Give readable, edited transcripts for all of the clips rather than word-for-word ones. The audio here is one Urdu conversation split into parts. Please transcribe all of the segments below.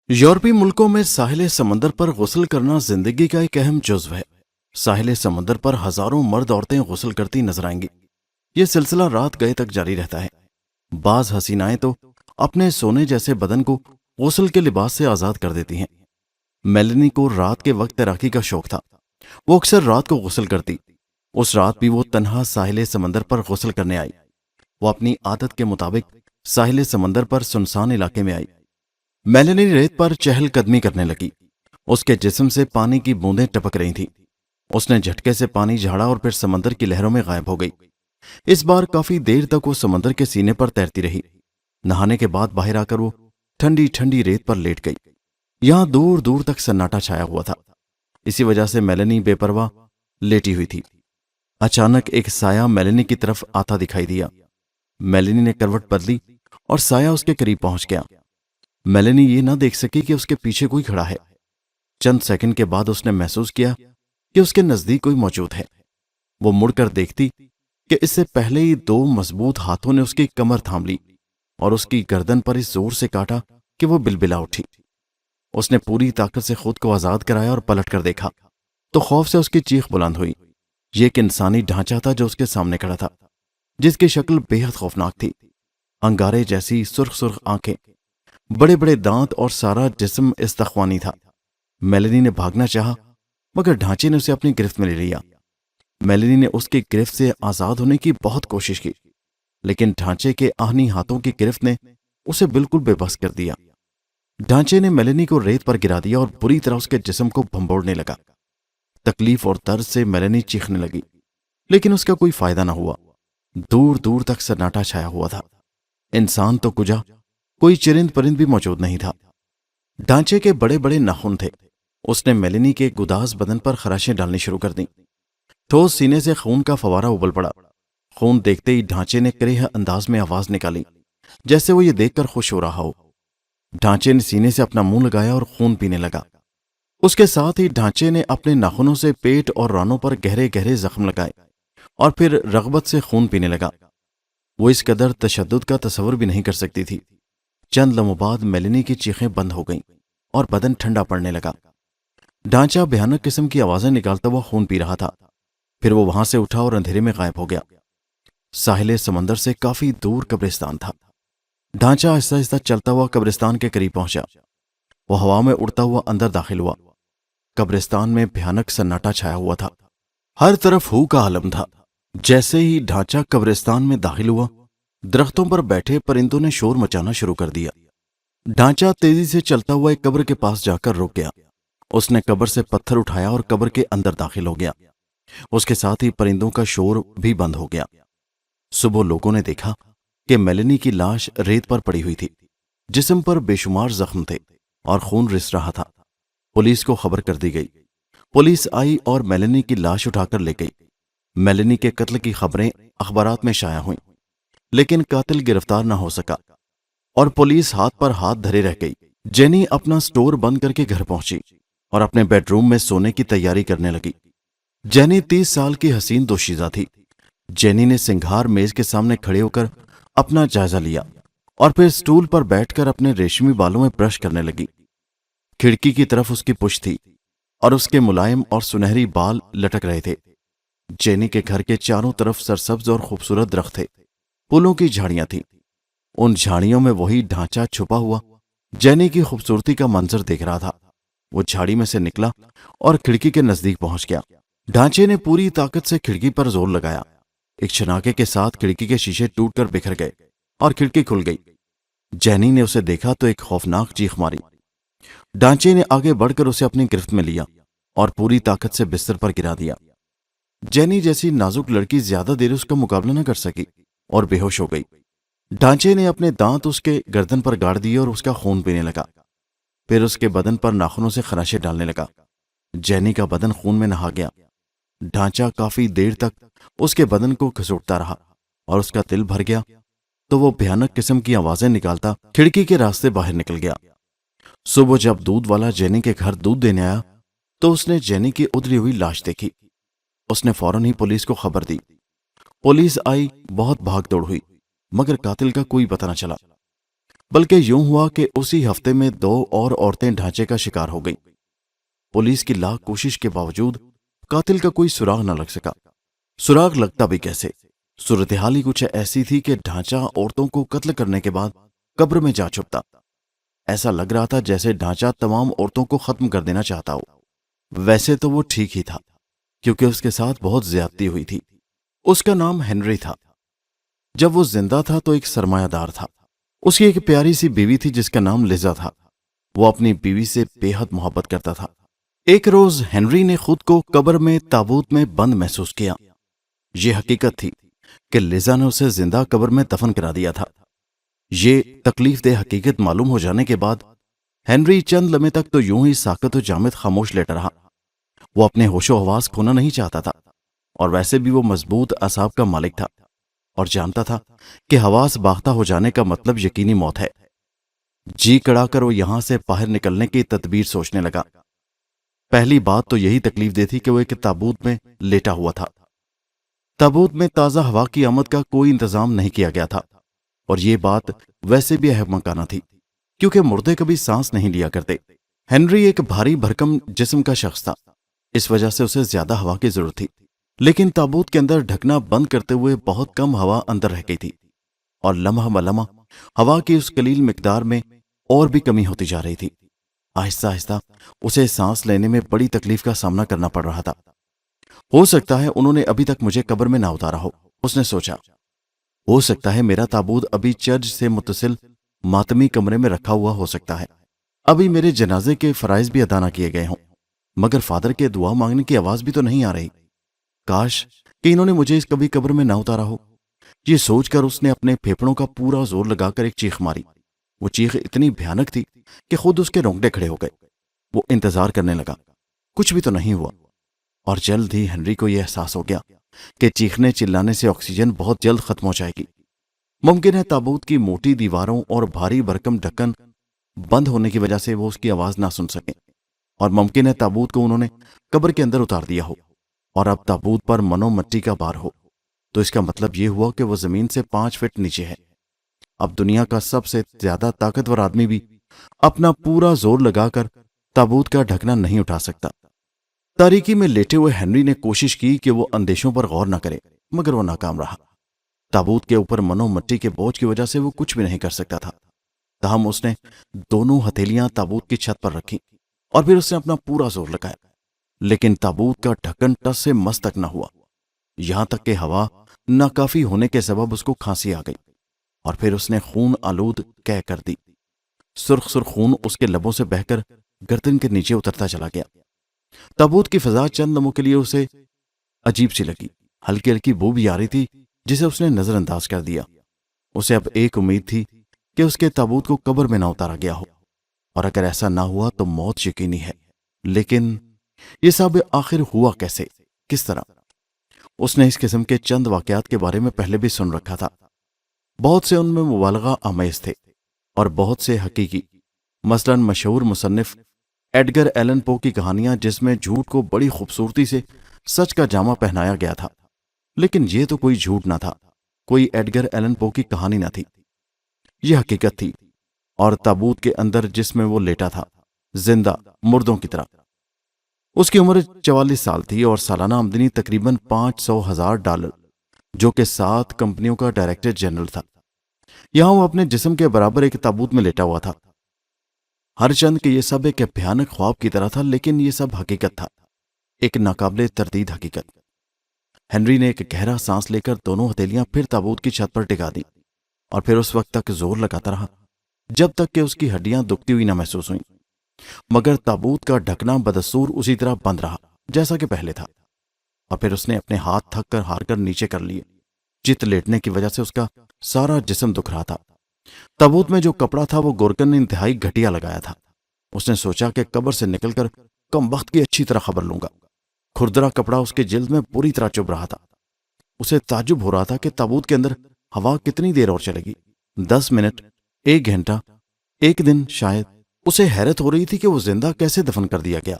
یورپی ملکوں میں ساحل سمندر پر غسل کرنا زندگی کا ایک اہم جزو ہے۔ ساحل سمندر پر ہزاروں مرد عورتیں غسل کرتی نظر آئیں گی۔ یہ سلسلہ رات گئے تک جاری رہتا ہے۔ بعض حسینائیں تو اپنے سونے جیسے بدن کو غسل کے لباس سے آزاد کر دیتی ہیں۔ میلنی کو رات کے وقت تیراکی کا شوق تھا۔ وہ اکثر رات کو غسل کرتی۔ اس رات بھی وہ تنہا ساحل سمندر پر غسل کرنے آئی۔ وہ اپنی عادت کے مطابق ساحل سمندر پر سنسان علاقے میں آئی۔ میلنی ریت پر چہل قدمی کرنے لگی۔ اس کے جسم سے پانی کی بوندیں ٹپک رہی تھیں۔ اس نے جھٹکے سے پانی جھاڑا اور پھر سمندر کی لہروں میں غائب ہو گئی۔ اس بار کافی دیر تک وہ سمندر کے سینے پر تیرتی رہی۔ نہانے کے بعد باہر آ کر وہ ٹھنڈی ٹھنڈی ریت پر لیٹ گئی۔ یہاں دور دور تک سناٹا چھایا ہوا تھا۔ اسی وجہ سے میلنی بے پرواہ لیٹی ہوئی تھی۔ اچانک ایک سایہ میلنی کی طرف آتا دکھائی دیا۔ میلنی نے کروٹ بدلی اور سایہ اس کے قریب پہنچ گیا۔ میلنی یہ نہ دیکھ سکی کہ اس کے پیچھے کوئی کھڑا ہے۔ چند سیکنڈ کے بعد اس نے محسوس کیا کہ اس کے نزدیک کوئی موجود ہے۔ وہ مڑ کر دیکھتی کہ اس سے پہلے ہی دو مضبوط ہاتھوں نے اس کی کمر تھام لی اور اس کی گردن پر اس زور سے کاٹا کہ وہ بلبلا اٹھی۔ اس نے پوری طاقت سے خود کو آزاد کرایا اور پلٹ کر دیکھا تو خوف سے اس کی چیخ بلند ہوئی۔ یہ ایک انسانی ڈھانچہ تھا جو اس کے سامنے کھڑا تھا، جس کی شکل بے حد خوفناک تھی۔ انگارے جیسی سرخ سرخ آنکھیں، بڑے بڑے دانت اور سارا جسم استخوانی تھا۔ میلنی نے بھاگنا چاہا مگر ڈھانچے نے اسے اپنی گرفت میں لے لیا۔ میلنی نے اس کی گرفت سے آزاد ہونے کی بہت کوشش کی، لیکن ڈھانچے کے آہنی ہاتھوں کی گرفت نے اسے بالکل بے بس کر دیا۔ ڈھانچے نے میلنی کو ریت پر گرا دیا اور بری طرح اس کے جسم کو بھنبوڑنے لگا۔ تکلیف اور درد سے میلنی چیخنے لگی، لیکن اس کا کوئی فائدہ نہ ہوا۔ دور دور تک سناٹا چھایا ہوا تھا۔ انسان تو کجا، کوئی چرند پرند بھی موجود نہیں تھا۔ ڈھانچے کے بڑے بڑے ناخن تھے۔ اس نے میلنی کے گداز بدن پر خراشیں ڈالنی شروع کر دیں۔ ٹھوس سینے سے خون کا فوارہ ابل پڑا۔ خون دیکھتے ہی ڈھانچے نے کریہ انداز میں آواز نکالی، جیسے وہ یہ دیکھ کر خوش ہو رہا ہو۔ ڈھانچے نے سینے سے اپنا منہ لگایا اور خون پینے لگا۔ اس کے ساتھ ہی ڈھانچے نے اپنے ناخنوں سے پیٹ اور رانوں پر گہرے گہرے زخم لگائے اور پھر رغبت سے خون پینے لگا۔ وہ اس قدر تشدد کا تصور بھی نہیں کر سکتی تھی۔ چند لمحوں بعد میلنی کی چیخیں بند ہو گئیں اور بدن ٹھنڈا پڑنے لگا۔ ڈھانچہ بھیانک قسم کی آوازیں نکالتا ہوا خون پی رہا تھا۔ پھر وہ وہاں سے اٹھا اور اندھیرے میں غائب ہو گیا۔ ساحل سمندر سے کافی دور قبرستان تھا۔ ڈھانچہ آہستہ آہستہ چلتا ہوا قبرستان کے قریب پہنچا۔ وہ ہوا میں اڑتا ہوا اندر داخل ہوا۔ قبرستان میں بھیانک سناٹا چھایا ہوا تھا۔ ہر طرف ہو کا عالم تھا۔ جیسے ہی ڈھانچہ قبرستان میں داخل ہوا، درختوں پر بیٹھے پرندوں نے شور مچانا شروع کر دیا۔ ڈھانچہ تیزی سے چلتا ہوا ایک قبر کے پاس جا کر رک گیا۔ اس نے قبر سے پتھر اٹھایا اور قبر کے اندر داخل ہو گیا۔ اس کے ساتھ ہی پرندوں کا شور بھی بند ہو گیا۔ صبح لوگوں نے دیکھا کہ میلنی کی لاش ریت پر پڑی ہوئی تھی۔ جسم پر بے شمار زخم تھے اور خون رس رہا تھا۔ پولیس کو خبر کر دی گئی۔ پولیس آئی اور میلنی کی لاش اٹھا کر لے گئی۔ میلنی کے قتل کی خبریں اخبارات میں شائع ہوئیں، لیکن قاتل گرفتار نہ ہو سکا اور پولیس ہاتھ پر ہاتھ دھرے رہ گئی۔ جینی اپنا سٹور بند کر کے گھر پہنچی اور اپنے بیڈ روم میں سونے کی تیاری کرنے لگی۔ جینی 30 سال کی حسین دوشیزہ تھی۔ جینی نے سنگھار میز کے سامنے کھڑے ہو کر اپنا جائزہ لیا اور پھر سٹول پر بیٹھ کر اپنے ریشمی بالوں میں برش کرنے لگی۔ کھڑکی کی طرف اس کی پشت تھی اور اس کے ملائم اور سنہری بال لٹک رہے تھے۔ جینی کے گھر کے چاروں طرف سرسبز اور خوبصورت درخت تھے۔ پھولوں کی جھاڑیاں تھیں۔ ان جھاڑیوں میں وہی ڈھانچہ چھپا ہوا جینی کی خوبصورتی کا منظر دیکھ رہا تھا۔ وہ جھاڑی میں سے نکلا اور کھڑکی کے نزدیک پہنچ گیا۔ ڈھانچے نے پوری طاقت سے کھڑکی پر زور لگایا۔ ایک چھناکے کے ساتھ کھڑکی کے شیشے ٹوٹ کر بکھر گئے اور کھڑکی کھل گئی۔ جینی نے اسے دیکھا تو ایک خوفناک چیخ ماری۔ ڈھانچے نے آگے بڑھ کر اسے اپنی گرفت میں لیا اور پوری طاقت سے بستر پر گرا دیا۔ جینی جیسی نازک لڑکی زیادہ دیر اس کا مقابلہ نہ کر سکی اور بے ہوش ہو گئی۔ ڈھانچے نے اپنے دانت اس کے گردن پر گاڑ دیے اور اس کا خون پینے لگا۔ پھر اس کے بدن پر ناخنوں سے خراشیں ڈالنے لگا۔ جینی کا بدن خون میں نہا گیا۔ ڈھانچہ کافی دیر تک اس کے بدن کو گھسوٹتا رہا اور اس کا دل بھر گیا تو وہ بھیانک قسم کی آوازیں نکالتا کھڑکی کے راستے باہر نکل گیا۔ صبح جب دودھ والا جینی کے گھر دودھ دینے آیا تو اس نے جینی کی ادری ہوئی لاش دیکھی۔ اس نے فوراً ہی پولیس کو خبر دی۔ پولیس آئی، بہت بھاگ دوڑ ہوئی، مگر قاتل کا کوئی پتہ نہ چلا۔ بلکہ یوں ہوا کہ اسی ہفتے میں 2 اور عورتیں ڈھانچے کا شکار ہو گئیں۔ پولیس کی لاکھ کوشش کے باوجود قاتل کا کوئی سراغ نہ لگ سکا۔ سراغ لگتا بھی کیسے؟ صورتحال ہی کچھ ایسی تھی کہ ڈھانچہ عورتوں کو قتل کرنے کے بعد قبر میں جا چھپتا۔ ایسا لگ رہا تھا جیسے ڈھانچہ تمام عورتوں کو ختم کر دینا چاہتا ہو۔ ویسے تو وہ ٹھیک ہی تھا، کیونکہ اس کے ساتھ بہت زیادتی ہوئی تھی۔ اس کا نام ہنری تھا۔ جب وہ زندہ تھا تو ایک سرمایہ دار تھا۔ اس کی ایک پیاری سی بیوی تھی جس کا نام لیزا تھا۔ وہ اپنی بیوی سے بے حد محبت کرتا تھا۔ ایک روز ہنری نے خود کو قبر میں تابوت میں بند محسوس کیا۔ یہ حقیقت تھی کہ لیزا نے اسے زندہ قبر میں دفن کرا دیا تھا۔ یہ تکلیف دہ حقیقت معلوم ہو جانے کے بعد ہنری چند لمحے تک تو یوں ہی ساکت و جامد خاموش لیٹا رہا۔ وہ اپنے ہوش و حواس کھونا نہیں چاہتا تھا، اور ویسے بھی وہ مضبوط اعصاب کا مالک تھا اور جانتا تھا کہ حواس باختہ ہو جانے کا مطلب یقینی موت ہے۔ جی کڑا کر وہ یہاں سے باہر نکلنے کی تدبیر سوچنے لگا۔ پہلی بات تو یہی تکلیف دہ تھی کہ وہ ایک تابوت میں لیٹا ہوا تھا۔ تابوت میں تازہ ہوا کی آمد کا کوئی انتظام نہیں کیا گیا تھا، اور یہ بات ویسے بھی احمقانہ تھی، کیونکہ مردے کبھی سانس نہیں لیا کرتے۔ ہنری ایک بھاری بھرکم جسم کا شخص تھا، اس وجہ سے اسے زیادہ ہوا کی ضرورت تھی، لیکن تابوت کے اندر ڈھکنا بند کرتے ہوئے بہت کم ہوا اندر رہ گئی تھی، اور لمحہ بلمحہ ہوا کی اس قلیل مقدار میں اور بھی کمی ہوتی جا رہی تھی۔ آہستہ آہستہ اسے سانس لینے میں بڑی تکلیف کا سامنا کرنا پڑ رہا تھا۔ ہو سکتا ہے انہوں نے ابھی تک مجھے قبر میں نہ اتارا ہو، اس نے سوچا۔ ہو سکتا ہے میرا تابوت ابھی چرچ سے متصل ماتمی کمرے میں رکھا ہوا ہو سکتا ہے، ابھی میرے جنازے کے فرائض بھی ادا نہ کیے گئے ہوں، مگر فادر کے دعا مانگنے کی آواز بھی تو نہیں آ رہی۔ کاش کہ انہوں نے مجھے اس کبھی قبر میں نہ اتارا ہو۔ یہ سوچ کر اس نے اپنے پھیپھڑوں کا پورا زور لگا کر ایک چیخ ماری۔ وہ چیخ اتنی بھیانک تھی کہ خود اس کے رونگٹے کھڑے ہو گئے۔ وہ انتظار کرنے لگا، کچھ بھی تو نہیں ہوا، اور جلد ہی ہنری کو یہ احساس ہو گیا کہ چیخنے چلانے سے آکسیجن بہت جلد ختم ہو جائے گی۔ ممکن ہے تابوت کی موٹی دیواروں اور بھاری بھرکم ڈھکن بند ہونے کی وجہ سے وہ اس کی آواز نہ سن سکیں، اور ممکن ہے تابوت کو انہوں نے قبر کے اندر اتار دیا ہو، اور اب تابوت پر منو مٹی کا بار ہو، تو اس کا مطلب یہ ہوا کہ وہ زمین سے 5 فٹ نیچے ہے۔ اب دنیا کا سب سے زیادہ طاقتور آدمی بھی اپنا پورا زور لگا کر تابوت کا ڈھکنا نہیں اٹھا سکتا۔ تاریکی میں لیٹے ہوئے ہنری نے کوشش کی کہ وہ اندیشوں پر غور نہ کرے، مگر وہ ناکام رہا۔ تابوت کے اوپر منو مٹی کے بوجھ کی وجہ سے وہ کچھ بھی نہیں کر سکتا تھا۔ تاہم اس نے دونوں ہتھیلیاں تابوت کی چھت پر رکھی، اور پھر اس نے اپنا پورا زور لگایا، لیکن تابوت کا ڈھکن ٹس سے مس تک نہ ہوا، یہاں تک کہ ہوا ناکافی ہونے کے سبب اس کو کھانسی آ گئی، اور پھر اس نے خون آلود کہہ کر دی۔ سرخ سرخ خون اس کے لبوں سے بہہ کر گردن کے نیچے اترتا چلا گیا۔ تابوت کی فضا چند لمحوں کے لیے اسے عجیب سی لگی، ہلکی ہلکی بو بھی آ رہی تھی جسے اس نے نظر انداز کر دیا۔ اسے اب ایک امید تھی کہ اس کے تابوت کو قبر میں نہ اتارا گیا ہو، اور اگر ایسا نہ ہوا تو موت یقینی ہے۔ لیکن یہ سب آخر ہوا کیسے، کس طرح؟ اس نے اس قسم کے چند واقعات کے بارے میں پہلے بھی سن رکھا تھا۔ بہت سے ان میں مبالغہ آمیز تھے اور بہت سے حقیقی، مثلا مشہور مصنف ایڈگر ایلن پو کی کہانیاں جس میں جھوٹ کو بڑی خوبصورتی سے سچ کا جامہ پہنایا گیا تھا، لیکن یہ تو کوئی جھوٹ نہ تھا، کوئی ایڈگر ایلن پو کی کہانی نہ تھی، یہ حقیقت تھی۔ اور تابوت کے اندر جس میں وہ لیٹا تھا، زندہ مردوں کی طرح، اس کی عمر 44 سال تھی اور سالانہ آمدنی تقریباً $500,000، جو کہ 7 کمپنیوں کا ڈائریکٹر جنرل تھا۔ یہاں وہ اپنے جسم کے برابر ایک تابوت میں لیٹا ہوا تھا۔ ہر چند کہ یہ سب ایک بھیانک خواب کی طرح تھا، لیکن یہ سب حقیقت تھا، ایک ناقابل تردید حقیقت۔ ہنری نے ایک گہرا سانس لے کر دونوں ہتھیلیاں پھر تابوت کی چھت پر ٹکا دی، اور پھر اس وقت تک زور لگاتا رہا جب تک کہ اس کی ہڈیاں دکھتی ہوئی نہ محسوس ہوئیں، مگر تابوت کا ڈھکنا بدستور اسی طرح بند رہا جیسا کہ پہلے تھا۔ اور پھر اس نے اپنے ہاتھ تھک کر ہار کر نیچے کر لیے۔ چت لیٹنے کی وجہ سے اس کا سارا جسم دکھ رہا تھا۔ تابوت میں جو کپڑا تھا وہ گورکن نے انتہائی گھٹیا لگایا تھا۔ اس نے سوچا کہ قبر سے نکل کر کم وقت کی اچھی طرح خبر لوں گا۔ کھردرا کپڑا اس کے جلد میں پوری طرح چبھ رہا تھا۔ اسے تعجب ہو رہا تھا کہ تابوت کے اندر ہوا کتنی دیر اور چلے گی، 10 منٹ، 1 گھنٹہ، 1 دن شاید۔ اسے حیرت ہو رہی تھی کہ وہ زندہ کیسے دفن کر دیا گیا۔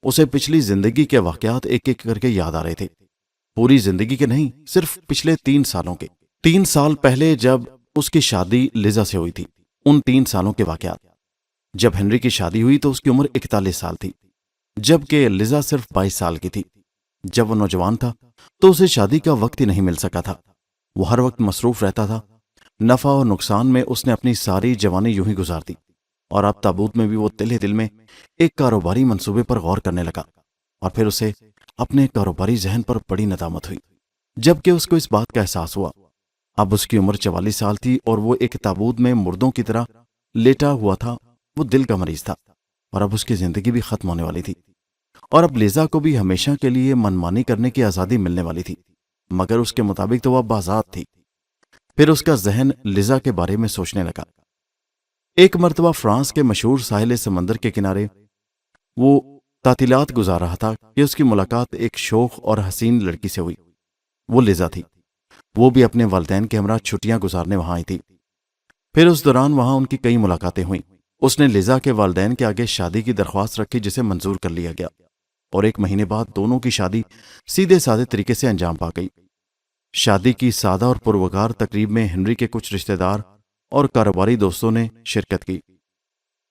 اسے پچھلی زندگی کے واقعات ایک ایک کر کے یاد آ رہے تھے، پوری زندگی کے نہیں، صرف پچھلے 3 سالوں کے۔ 3 سال پہلے جب اس کی شادی لیزا سے ہوئی تھی، ان 3 سالوں کے واقعات۔ جب ہنری کی شادی ہوئی تو اس کی عمر 41 سال تھی، جبکہ لیزا صرف 22 سال کی تھی۔ جب وہ نوجوان تھا تو اسے شادی کا وقت ہی نہیں مل سکا تھا۔ وہ ہر وقت مصروف رہتا تھا۔ نفع اور نقصان میں اس نے اپنی ساری جوانی یوں ہی گزار دی، اور اب تابوت میں بھی وہ دل ہی دل میں ایک کاروباری منصوبے پر غور کرنے لگا، اور پھر اسے اپنے کاروباری ذہن پر بڑی ندامت ہوئی جبکہ اس کو اس بات کا احساس ہوا۔ اب اس کی عمر 44 سال تھی اور وہ ایک تابوت میں مردوں کی طرح لیٹا ہوا تھا۔ وہ دل کا مریض تھا، اور اب اس کی زندگی بھی ختم ہونے والی تھی، اور اب لیزا کو بھی ہمیشہ کے لیے منمانی کرنے کی آزادی ملنے والی تھی، مگر اس کے مطابق تو وہ اب آزاد تھی۔ پھر اس کا ذہن لیزا کے بارے میں سوچنے لگا۔ ایک مرتبہ فرانس کے مشہور ساحل سمندر کے کنارے وہ تعطیلات گزار رہا تھا کہ اس کی ملاقات ایک شوخ اور حسین لڑکی سے ہوئی۔ وہ لیزا تھی۔ وہ بھی اپنے والدین کے ہمراہ چھٹیاں گزارنے وہاں آئی تھی۔ پھر اس دوران وہاں ان کی کئی ملاقاتیں ہوئیں۔ اس نے لیزا کے والدین کے آگے شادی کی درخواست رکھی، جسے منظور کر لیا گیا، اور 1 مہینے بعد دونوں کی شادی سیدھے سادے طریقے سے انجام پا گئی۔ شادی کی سادہ اور پروکار تقریب میں ہنری کے کچھ رشتہ دار اور کاروباری دوستوں نے شرکت کی۔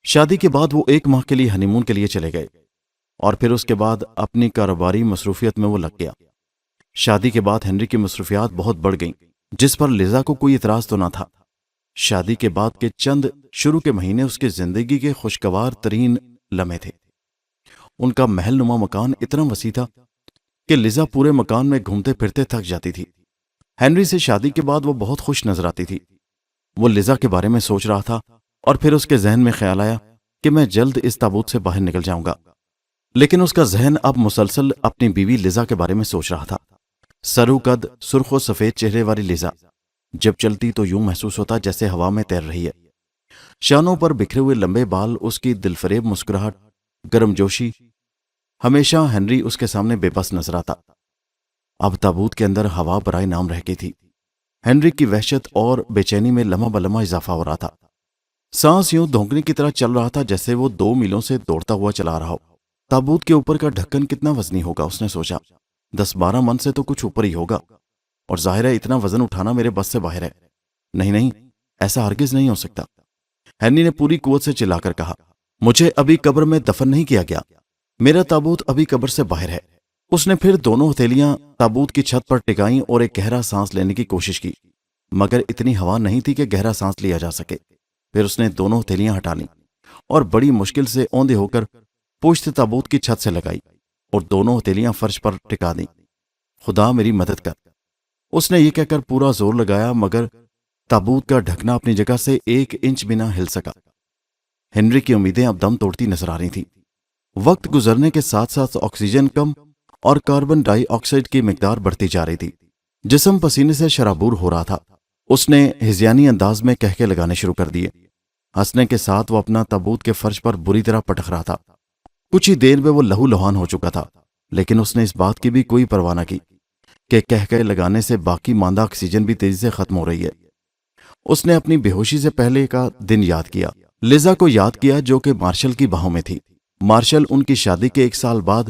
شادی کے بعد وہ 1 ماہ کے لیے ہنی مون کے لیے چلے گئے، اور پھر اس کے بعد اپنی کاروباری مصروفیت میں وہ لگ گیا۔ شادی کے بعد ہنری کی مصروفیات بہت بڑھ گئیں، جس پر لیزا کو کوئی اعتراض تو نہ تھا۔ شادی کے بعد کے چند شروع کے مہینے اس کی زندگی کے خوشگوار ترین لمحے تھے۔ ان کا محل نما مکان اتنا وسیع تھا کہ لیزا پورے مکان میں گھومتے پھرتے تھک جاتی تھی۔ ہنری سے شادی کے بعد وہ بہت خوش نظر آتی تھی۔ وہ لیزا کے بارے میں سوچ رہا تھا، اور پھر اس کے ذہن میں خیال آیا کہ میں جلد اس تابوت سے باہر نکل جاؤں گا۔ لیکن اس کا ذہن اب مسلسل اپنی بیوی لیزا کے بارے میں سوچ رہا تھا۔ سرو قد، سرخ و سفید چہرے والی لیزا جب چلتی تو یوں محسوس ہوتا جیسے ہوا میں تیر رہی ہے۔ شانوں پر بکھرے ہوئے لمبے بال، اس کی دلفریب مسکراہٹ، گرم جوشی، ہمیشہ ہنری اس کے سامنے بے بس نظر آتا۔ اب تابوت کے اندر ہوا برائے نام رہ گئی تھی۔ ہنری کی وحشت اور بے چینی میں لمحہ بلمحہ اضافہ ہو رہا تھا۔ سانس یوں دھونکنے کی طرح چل رہا تھا جیسے وہ 2 میلوں سے دوڑتا ہوا چلا رہا ہو۔ تابوت کے اوپر کا ڈھکن کتنا وزنی ہوگا، اس نے سوچا۔ 10-12 من سے تو کچھ اوپر ہی ہوگا، اور ظاہر ہے اتنا وزن اٹھانا میرے بس سے باہر ہے۔ نہیں، ایسا ہرگز نہیں ہو سکتا۔ ہنری نے پوری قوت سے چلا کر کہا، مجھے ابھی قبر میں دفن نہیں کیا گیا، میرا تابوت ابھی قبر سے باہر ہے۔ اس نے پھر دونوں ہتھیلیاں تابوت کی چھت پر ٹکائیں اور ایک گہرا سانس لینے کی کوشش کی، مگر اتنی ہوا نہیں تھی کہ گہرا سانس لیا جا سکے۔ پھر اس نے دونوں ہتھیلیاں ہٹا لیں اور بڑی مشکل سے اوندے ہو کر پشت تابوت کی چھت سے لگائی اور دونوں ہتھیلیاں فرش پر ٹکا دیں۔ خدا میری مدد کر، اس نے یہ کہہ کر پورا زور لگایا، مگر تابوت کا ڈھکنا اپنی جگہ سے 1 انچ بھی نہ ہل سکا۔ ہنری کی امیدیں اب دم توڑتی نظر آ رہی تھیں۔ وقت گزرنے کے ساتھ ساتھ آکسیجن کم اور کاربن ڈائی آکسائڈ کی مقدار بڑھتی جا رہی تھی۔ جسم پسینے سے شرابور ہو رہا تھا۔ اس نے ہذیانی انداز میں کہکے لگانے شروع کر دیے۔ ہنسنے کے ساتھ وہ اپنا تابوت کے فرش پر بری طرح پٹک رہا تھا۔ کچھ ہی دیر میں وہ لہو لہان ہو چکا تھا، لیکن اس نے اس بات کی بھی کوئی پرواہ نہ کی کہ کہکے لگانے سے باقی ماندہ آکسیجن بھی تیزی سے ختم ہو رہی ہے۔ اس نے اپنی بے ہوشی سے پہلے کا دن یاد کیا، لیزا کو یاد کیا جو کہ مارشل کی باہوں میں تھی۔ مارشل ان کی شادی کے 1 سال بعد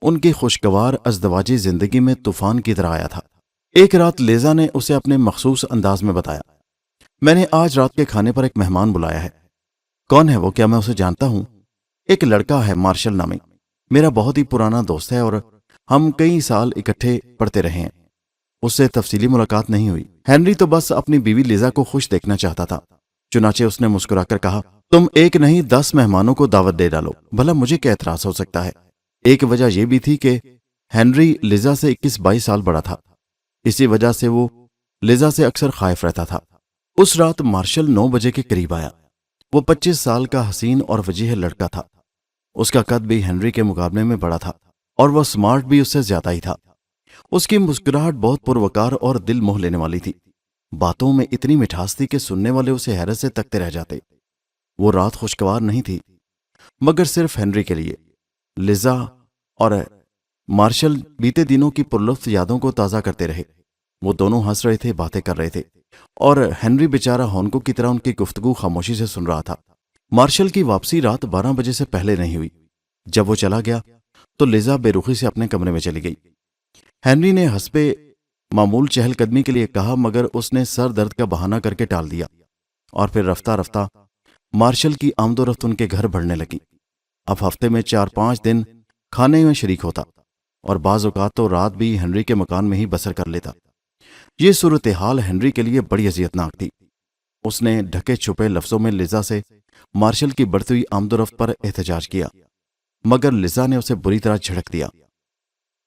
ان کی خوشگوار ازدواجی زندگی میں طوفان کی طرح آیا تھا۔ ایک رات لیزا نے اسے اپنے مخصوص انداز میں بتایا، میں نے آج رات کے کھانے پر ایک مہمان بلایا ہے۔ کون ہے وہ؟ کیا میں اسے جانتا ہوں؟ ایک لڑکا ہے مارشل نامی، میرا بہت ہی پرانا دوست ہے اور ہم کئی سال اکٹھے پڑھتے رہے ہیں۔ اس سے تفصیلی ملاقات نہیں ہوئی۔ ہنری تو بس اپنی بیوی لیزا کو خوش دیکھنا چاہتا تھا، چنانچہ اس نے مسکرا کر کہا، تم 1 نہیں 10 مہمانوں کو دعوت دے ڈالو، بھلا مجھے کیا اعتراض ہو سکتا ہے۔ ایک وجہ یہ بھی تھی کہ ہنری لیزا سے 21-22 سال بڑا تھا، اسی وجہ سے وہ لیزا سے اکثر خائف رہتا تھا۔ اس رات مارشل 9 بجے کے قریب آیا۔ وہ 25 سال کا حسین اور وجیح لڑکا تھا۔ اس کا قد بھی ہنری کے مقابلے میں بڑا تھا اور وہ سمارٹ بھی اس سے زیادہ ہی تھا۔ اس کی مسکراہٹ بہت پروکار اور دل موہ لینے والی تھی۔ باتوں میں اتنی مٹھاس تھی کہ سننے والے اسے حیرت سے تکتے رہ جاتے۔ وہ رات خوشگوار نہیں تھی، مگر صرف ہنری کے لیے۔ لیزا اور مارشل بیتے دنوں کی پرلطف یادوں کو تازہ کرتے رہے۔ وہ دونوں ہنس رہے تھے، باتیں کر رہے تھے، اور ہنری بیچارہ ہونکو کی طرح ان کی گفتگو خاموشی سے سن رہا تھا۔ مارشل کی واپسی رات 12 بجے سے پہلے نہیں ہوئی۔ جب وہ چلا گیا تو لیزا بے رخی سے اپنے کمرے میں چلی گئی۔ ہنری نے حسب معمول چہل قدمی کے لیے کہا، مگر اس نے سر درد کا بہانہ کر کے ٹال دیا، اور پھر رفتہ رفتہ مارشل کی آمد و رفت ان کے گھر بڑھنے لگی۔ اب ہفتے میں 4-5 دن کھانے میں شریک ہوتا اور بعض اوقات تو رات بھی ہنری کے مکان میں ہی بسر کر لیتا۔ یہ صورتحال ہنری کے لیے بڑی اذیتناک تھی۔ اس نے ڈھکے چھپے لفظوں میں لیزا سے مارشل کی بڑھتی ہوئی آمد و رفت پر احتجاج کیا، مگر لیزا نے اسے بری طرح جھڑک دیا۔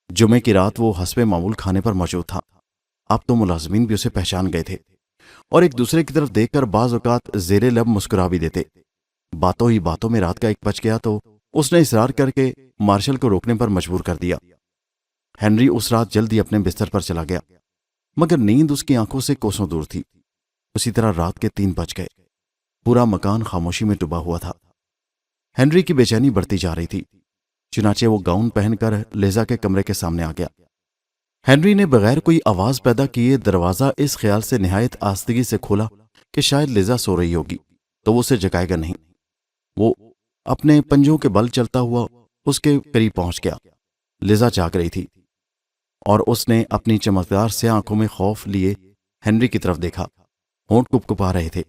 جمعے کی رات وہ حسب معمول کھانے پر موجود تھا۔ اب تو ملازمین بھی اسے پہچان گئے تھے اور ایک دوسرے کی طرف دیکھ کر بعض اوقات زیر لب مسکرا بھی دیتے۔ باتوں ہی باتوں میں رات کا 1 بج گیا تو اس نے اصرار کر کے مارشل کو روکنے پر مجبور کر دیا۔ ہنری اس رات جلدی اپنے بستر پر چلا گیا، مگر نیند اس کی آنکھوں سے کوسوں دور تھی۔ اسی طرح رات کے 3 بج گئے۔ پورا مکان خاموشی میں ڈوبا ہوا تھا۔ ہنری کی بے چینی بڑھتی جا رہی تھی، چنانچہ وہ گاؤن پہن کر لیزا کے کمرے کے سامنے آ گیا۔ ہنری نے بغیر کوئی آواز پیدا کیے دروازہ اس خیال سے نہایت آستگی سے کھولا کہ شاید لیزا سو رہی ہوگی تو وہ اسے جگائے گا نہیں۔ وہ اپنے پنجوں کے بل چلتا ہوا اس کے قریب پہنچ گیا۔ لیزا جاگ رہی تھی اور اس نے اپنی چمکدار سیاہ آنکھوں میں خوف لیے ہنری کی طرف دیکھا۔ ہونٹ کپکپا رہے تھے۔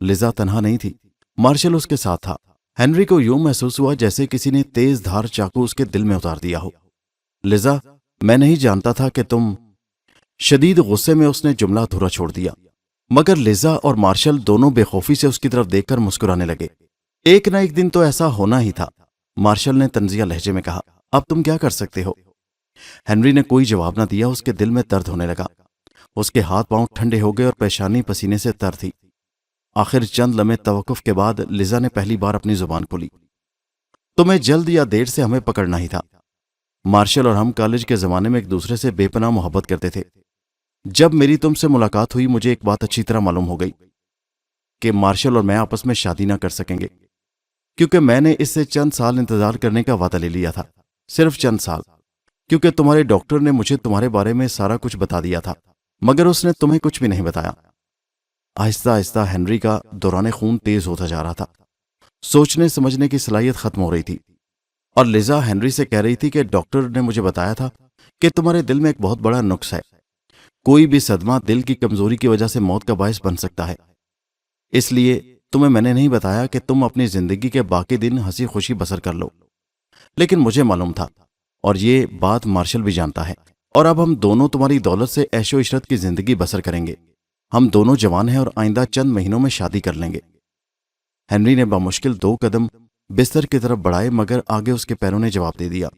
لیزا تنہا نہیں تھی، مارشل اس کے ساتھ تھا۔ ہنری کو یوں محسوس ہوا جیسے کسی نے تیز دھار چاقو اس کے دل میں اتار دیا ہو۔ لیزا، میں نہیں جانتا تھا کہ تم… شدید غصے میں اس نے جملہ ادھورا چھوڑ دیا، مگر لیزا اور مارشل دونوں بے خوفی سے اس کی طرف دیکھ کر مسکرانے لگے۔ ایک نہ ایک دن تو ایسا ہونا ہی تھا، مارشل نے طنزیہ لہجے میں کہا۔ اب تم کیا کر سکتے ہو؟ ہنری نے کوئی جواب نہ دیا۔ اس کے دل میں درد ہونے لگا۔ اس کے ہاتھ پاؤں ٹھنڈے ہو گئے اور پیشانی پسینے سے تر تھی۔ آخر چند لمحے توقف کے بعد لیزا نے پہلی بار اپنی زبان کھولی۔ تمہیں جلد یا دیر سے ہمیں پکڑنا ہی تھا۔ مارشل اور ہم کالج کے زمانے میں ایک دوسرے سے بے پناہ محبت کرتے تھے۔ جب میری تم سے ملاقات ہوئی مجھے ایک بات اچھی طرح معلوم ہو گئی کہ مارشل اور میں آپس میں شادی نہ کر سکیں گے، کیونکہ میں نے اس سے چند سال انتظار کرنے کا وعدہ لے لیا تھا۔ صرف چند سال، کیونکہ تمہارے ڈاکٹر نے مجھے تمہارے بارے میں سارا کچھ بتا دیا تھا، مگر اس نے تمہیں کچھ بھی نہیں بتایا۔ آہستہ آہستہ ہنری کا دوران خون تیز ہوتا جا رہا تھا۔ سوچنے سمجھنے کی صلاحیت ختم ہو رہی تھی، اور لیزا ہنری سے کہہ رہی تھی کہ ڈاکٹر نے مجھے بتایا تھا کہ تمہارے دل میں ایک بہت بڑا نقص ہے۔ کوئی بھی صدمہ دل کی کمزوری کی وجہ سے موت کا باعث بن سکتا ہے۔ اس لیے تمہیں میں نے نہیں بتایا کہ تم اپنی زندگی کے باقی دن ہنسی خوشی بسر کر لو، لیکن مجھے معلوم تھا، اور یہ بات مارشل بھی جانتا ہے۔ اور اب ہم دونوں تمہاری دولت سے عیش و عشرت کی زندگی بسر کریں گے۔ ہم دونوں جوان ہیں اور آئندہ چند مہینوں میں شادی کر لیں گے۔ ہنری نے بامشکل 2 قدم بستر کی طرف بڑھائے، مگر آگے اس کے پیروں نے جواب دے دیا۔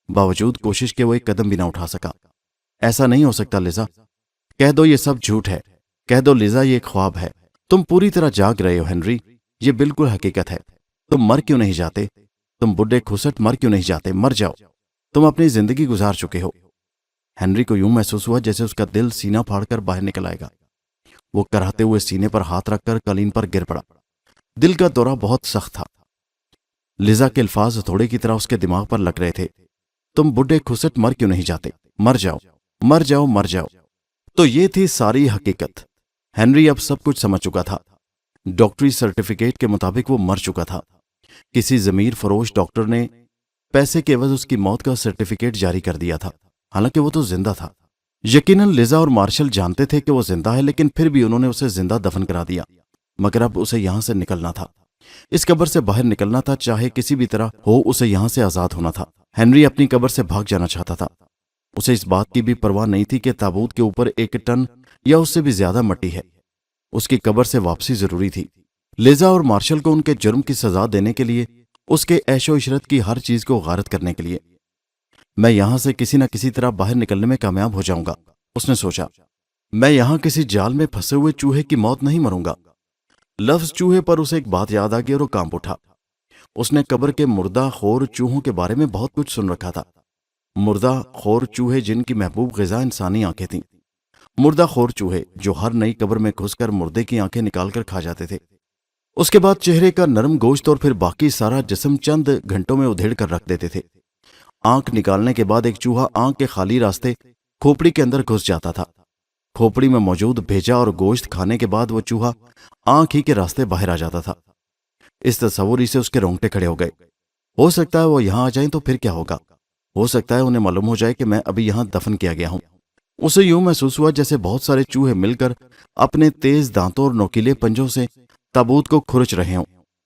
باوجود کوشش کے وہ 1 قدم بھی نہ اٹھا سکا۔ ایسا نہیں ہو سکتا لیزا، کہہ دو یہ سب جھوٹ ہے، کہہ دو لیزا یہ ایک خواب ہے۔ تم پوری طرح جاگ رہے ہو ہنری، یہ بالکل حقیقت ہے۔ تم مر کیوں نہیں جاتے؟ تم بڈھے کھسٹ مر کیوں نہیں جاتے؟ مر جاؤ، تم اپنی زندگی گزار چکے ہو۔ ہنری کو یوں محسوس ہوا جیسے اس کا دل سینہ پھاڑ کر باہر نکل آئے گا۔ وہ کراہتے ہوئے سینے پر ہاتھ رکھ کر قالین پر گر پڑا۔ دل کا دورہ بہت سخت تھا۔ لیزا کے الفاظ ہتھوڑے کی طرح اس کے دماغ پر لگ رہے تھے۔ تم بڈھے کھسٹ مر کیوں نہیں جاتے؟ مر جاؤ، مر جاؤ، مر جاؤ۔ تو یہ تھی ساری حقیقت۔ ہنری اب سب کچھ سمجھ چکا تھا۔ ڈاکٹری سرٹیفکیٹ کے مطابق وہ مر چکا تھا۔ کسی ضمیر فروش ڈاکٹر نے پیسے کے عوض اس کی موت کا سرٹیفکیٹ جاری کر دیا تھا، حالانکہ وہ تو زندہ تھا۔ یقیناً لیزا اور مارشل جانتے تھے کہ وہ زندہ ہے، لیکن پھر بھی انہوں نے اسے زندہ دفن کرا دیا۔ مگر اب اسے یہاں سے نکلنا تھا، اس قبر سے باہر نکلنا تھا، چاہے کسی بھی طرح ہو اسے یہاں سے آزاد ہونا تھا۔ ہنری اپنی قبر سے بھاگ جانا چاہتا تھا۔ اسے اس بات کی بھی پرواہ نہیں تھی کہ تابوت کے اوپر 1 ٹن یا اس سے بھی زیادہ مٹی ہے۔ اس کی قبر سے واپسی ضروری تھی۔ لیزا اور مارشل کو ان کے جرم کی سزا دینے کے لیے، اس کے عیش و عشرت کی ہر چیز کو غارت کرنے کے لیے۔ میں یہاں سے کسی نہ کسی طرح باہر نکلنے میں کامیاب ہو جاؤں گا، اس نے سوچا۔ میں یہاں کسی جال میں پھنسے ہوئے چوہے کی موت نہیں مروں گا۔ لفظ چوہے پر اسے ایک بات یاد آ گئی اور وہ کانپ اٹھا۔ اس نے قبر کے مردہ خور چوہوں کے بارے میں بہت کچھ سن رکھا تھا۔ مردہ خور چوہے جن کی محبوب غذا انسانی آنکھیں تھیں۔ مردہ خور چوہے جو ہر نئی قبر میں گھس کر مردے کی آنکھیں نکال کر کھا جاتے تھے۔ اس کے بعد چہرے کا نرم گوشت اور پھر باقی سارا جسم چند گھنٹوں میں ادھیڑ کر رکھ دیتے تھے۔ آنکھ نکالنے کے بعد ایک چوہا آنکھ کے خالی راستے کھوپڑی کے اندر گھس جاتا تھا۔ کھوپڑی میں موجود بھیجا اور گوشت کھانے کے بعد وہ چوہا آنکھ ہی کے راستے باہر آ جاتا تھا۔ اس تصور ہی سے اس کے رونگٹے کھڑے ہو گئے۔ ہو سکتا ہے وہ یہاں آ جائیں تو پھر کیا ہوگا؟ ہو سکتا ہے انہیں معلوم ہو جائے کہ میں ابھی یہاں دفن کیا گیا ہوں۔ اسے یوں محسوس ہوا جیسے بہت سارے چوہے مل کر اپنے تیز دانتوں اور نوکیلے پنجوں سے تابوت کو کھرچ رہے ہوں۔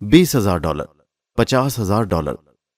$20,000, $50,000।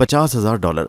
$50,000।